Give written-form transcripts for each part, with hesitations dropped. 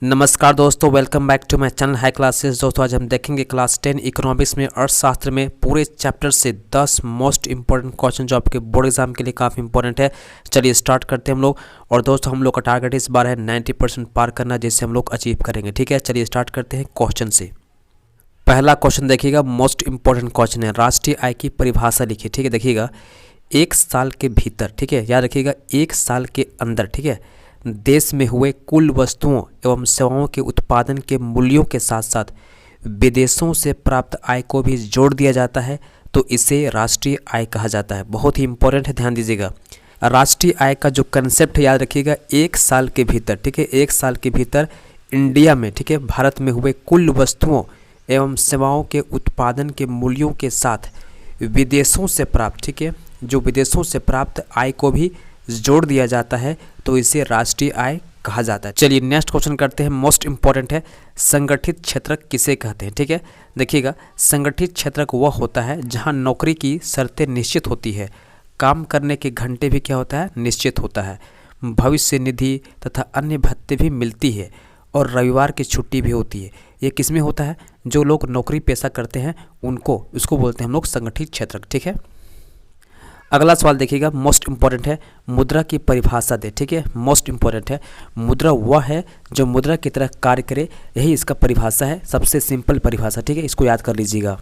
नमस्कार दोस्तों, welcome back to my channel high classes. दोस्तों आज हम देखेंगे क्लास 10 इकोनॉमिक्स में अर्थशास्त्र में पूरे चैप्टर से 10 मोस्ट इंपॉर्टेंट क्वेश्चन जो आपके बोर्ड एग्जाम के लिए काफ़ी इंपॉर्टेंट है। चलिए स्टार्ट करते हैं हम लोग। और दोस्तों हम लोग का टारगेट इस बार है 90% पार करना, जिससे हम लोग अचीव करेंगे। ठीक है, चलिए स्टार्ट करते हैं क्वेश्चन से। पहला क्वेश्चन देखिएगा, मोस्ट इंपॉर्टेंट क्वेश्चन है। राष्ट्रीय आय की परिभाषा लिखिए। ठीक है, देखिएगा एक साल के भीतर, ठीक है, याद रखिएगा एक साल के अंदर, ठीक है, देश में हुए कुल वस्तुओं एवं सेवाओं के उत्पादन के मूल्यों के साथ साथ विदेशों से प्राप्त आय को भी जोड़ दिया जाता है, तो इसे राष्ट्रीय आय कहा जाता है। बहुत ही इंपॉर्टेंट है, ध्यान दीजिएगा। राष्ट्रीय आय का जो कंसेप्ट याद रखिएगा, एक साल के भीतर, ठीक है, एक साल के भीतर इंडिया में, ठीक है, भारत में हुए कुल वस्तुओं एवं सेवाओं के उत्पादन के मूल्यों के साथ विदेशों से प्राप्त, ठीक है, जो विदेशों से प्राप्त आय को भी जोड़ दिया जाता है, तो इसे राष्ट्रीय आय कहा जाता है। चलिए नेक्स्ट क्वेश्चन करते हैं, मोस्ट इंपॉर्टेंट है। संगठित क्षेत्रक किसे कहते हैं? ठीक है, देखिएगा संगठित क्षेत्रक वह होता है जहां नौकरी की शर्तें निश्चित होती है, काम करने के घंटे भी क्या होता है, निश्चित होता है, भविष्य निधि तथा अन्य भत्ते भी मिलती है और रविवार की छुट्टी भी होती है। ये किसमें होता है? जो लोग नौकरी पेशा करते हैं उनको, उसको बोलते हैं हम लोग संगठित क्षेत्रक। ठीक है, अगला सवाल देखिएगा, मोस्ट इंपॉर्टेंट है। मुद्रा की परिभाषा दे। ठीक है, मोस्ट इंपॉर्टेंट है। मुद्रा वह है जो मुद्रा की तरह कार्य करे, यही इसका परिभाषा है, सबसे सिंपल परिभाषा। ठीक है, इसको याद कर लीजिएगा।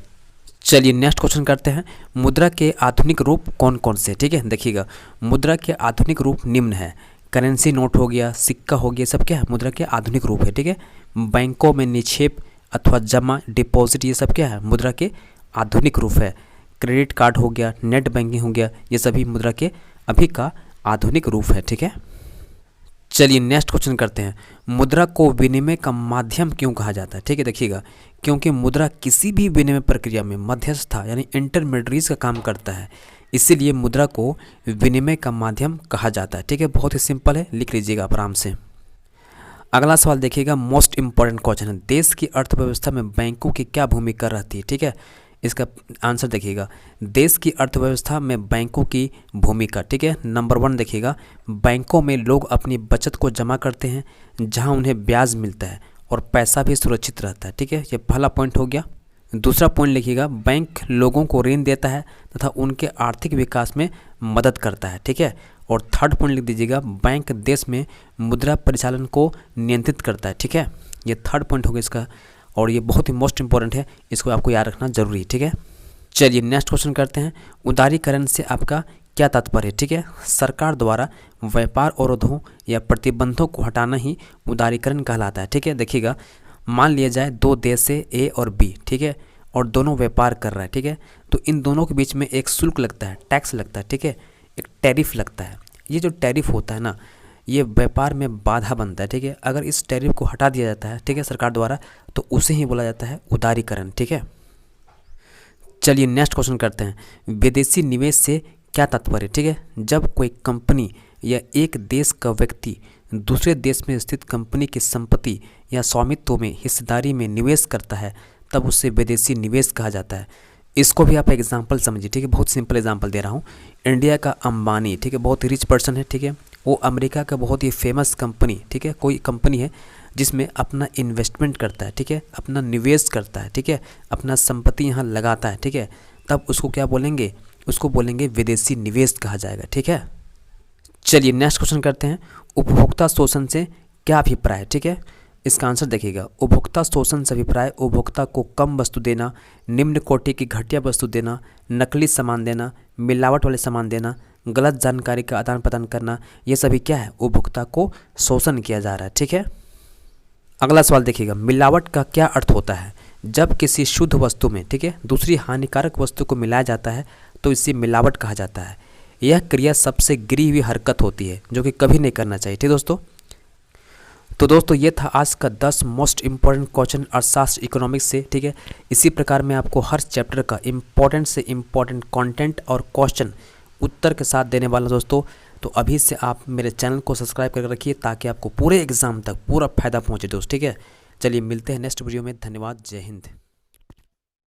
चलिए नेक्स्ट क्वेश्चन करते हैं, मुद्रा के आधुनिक रूप कौन कौन से? ठीक है, देखिएगा मुद्रा के आधुनिक रूप निम्न है। करेंसी नोट हो गया, सिक्का हो गया, सब क्या है, मुद्रा के आधुनिक रूप है। ठीक है, बैंकों में निक्षेप अथवा जमा, डिपॉजिट, ये सब क्या है, मुद्रा के आधुनिक रूप है। क्रेडिट कार्ड हो गया, नेट बैंकिंग हो गया, ये सभी मुद्रा के अभी का आधुनिक रूप है। ठीक है, चलिए नेक्स्ट क्वेश्चन करते हैं, मुद्रा को विनिमय का माध्यम क्यों कहा जाता है? ठीक है, देखिएगा क्योंकि मुद्रा किसी भी विनिमय प्रक्रिया में मध्यस्थता यानी इंटरमीडिएट्स का काम करता है, इसीलिए मुद्रा को विनिमय का माध्यम कहा जाता है। ठीक है, बहुत ही सिंपल है, लिख लीजिएगा आप आराम से। अगला सवाल देखिएगा, मोस्ट इंपॉर्टेंट क्वेश्चन है। देश की अर्थव्यवस्था में बैंकों की क्या भूमिका रहती है? ठीक है, इसका आंसर देखिएगा, देश की अर्थव्यवस्था में बैंकों की भूमिका। ठीक है, नंबर 1 देखिएगा, बैंकों में लोग अपनी बचत को जमा करते हैं जहां उन्हें ब्याज मिलता है और पैसा भी सुरक्षित रहता है। ठीक है, ये पहला पॉइंट हो गया। दूसरा पॉइंट लिखिएगा, बैंक लोगों को ऋण देता है तथा उनके आर्थिक विकास में मदद करता है। ठीक है, और थर्ड पॉइंट लिख दीजिएगा, बैंक देश में मुद्रा परिचालन को नियंत्रित करता है। ठीक है, ये थर्ड पॉइंट होगा इसका, और ये बहुत ही मोस्ट इंपॉर्टेंट है, इसको आपको याद रखना जरूरी है। ठीक है, चलिए नेक्स्ट क्वेश्चन करते हैं, उदारीकरण से आपका क्या तात्पर्य है? ठीक है, सरकार द्वारा व्यापार अवरोधों या प्रतिबंधों को हटाना ही उदारीकरण कहलाता है। ठीक है, देखिएगा मान लिया जाए दो देश है ए और बी, ठीक है, और दोनों व्यापार कर रहा है। ठीक है, तो इन दोनों के बीच में एक शुल्क लगता है, टैक्स लगता है। ठीक है, एक टैरिफ लगता है। ये जो टैरिफ होता है ना, ये व्यापार में बाधा बनता है। ठीक है, अगर इस टैरिफ को हटा दिया जाता है, ठीक है, सरकार द्वारा, तो उसे ही बोला जाता है उदारीकरण। ठीक है, चलिए नेक्स्ट क्वेश्चन करते हैं, विदेशी निवेश से क्या तात्पर्य? ठीक है, जब कोई कंपनी या एक देश का व्यक्ति दूसरे देश में स्थित कंपनी की संपत्ति या स्वामित्व में हिस्सेदारी में निवेश करता है, तब उसे विदेशी निवेश कहा जाता है। इसको भी आप एग्जाम्पल समझिए। ठीक है, बहुत सिंपल एग्जाम्पल दे रहा हूँ। इंडिया का अंबानी, ठीक है, बहुत ही रिच पर्सन है। ठीक है, वो अमेरिका का बहुत ही फेमस कंपनी, ठीक है, कोई कंपनी है जिसमें अपना इन्वेस्टमेंट करता है। ठीक है, अपना निवेश करता है। ठीक है, अपना संपत्ति यहाँ लगाता है। ठीक है, तब उसको क्या बोलेंगे? उसको बोलेंगे विदेशी निवेश कहा जाएगा। ठीक है, चलिए नेक्स्ट क्वेश्चन करते हैं, उपभोक्ता शोषण से क्या अभिप्राय है? ठीक है, इसका आंसर देखिएगा, उपभोक्ता शोषण से अभिप्राय उपभोक्ता को कम वस्तु देना, निम्न कोटि की घटिया वस्तु देना, नकली सामान देना, मिलावट वाले सामान देना, गलत जानकारी का आदान प्रदान करना, ये सभी क्या है? उपभोक्ता को शोषण किया जा रहा है। ठीक है, अगला सवाल देखिएगा, मिलावट का क्या अर्थ होता है? जब किसी शुद्ध वस्तु में, ठीक है, दूसरी हानिकारक वस्तु को मिलाया जाता है तो इसे मिलावट कहा जाता है। यह क्रिया सबसे गिरी हुई हरकत होती है जो कि कभी नहीं करना चाहिए। ठीक दोस्तों, तो दोस्तों ये था आज का 10 मोस्ट इंपॉर्टेंट क्वेश्चन अर्थशास्त्र इकोनॉमिक्स से। ठीक है, इसी प्रकार मैं आपको हर चैप्टर का इंपॉर्टेंट से इंपॉर्टेंट कंटेंट और क्वेश्चन उत्तर के साथ देने वाला दोस्तों। तो अभी से आप मेरे चैनल को सब्सक्राइब करके रखिए ताकि आपको पूरे एग्जाम तक पूरा फायदा पहुंचे दोस्त। ठीक है, चलिए मिलते हैं नेक्स्ट वीडियो में। धन्यवाद, जय हिंद।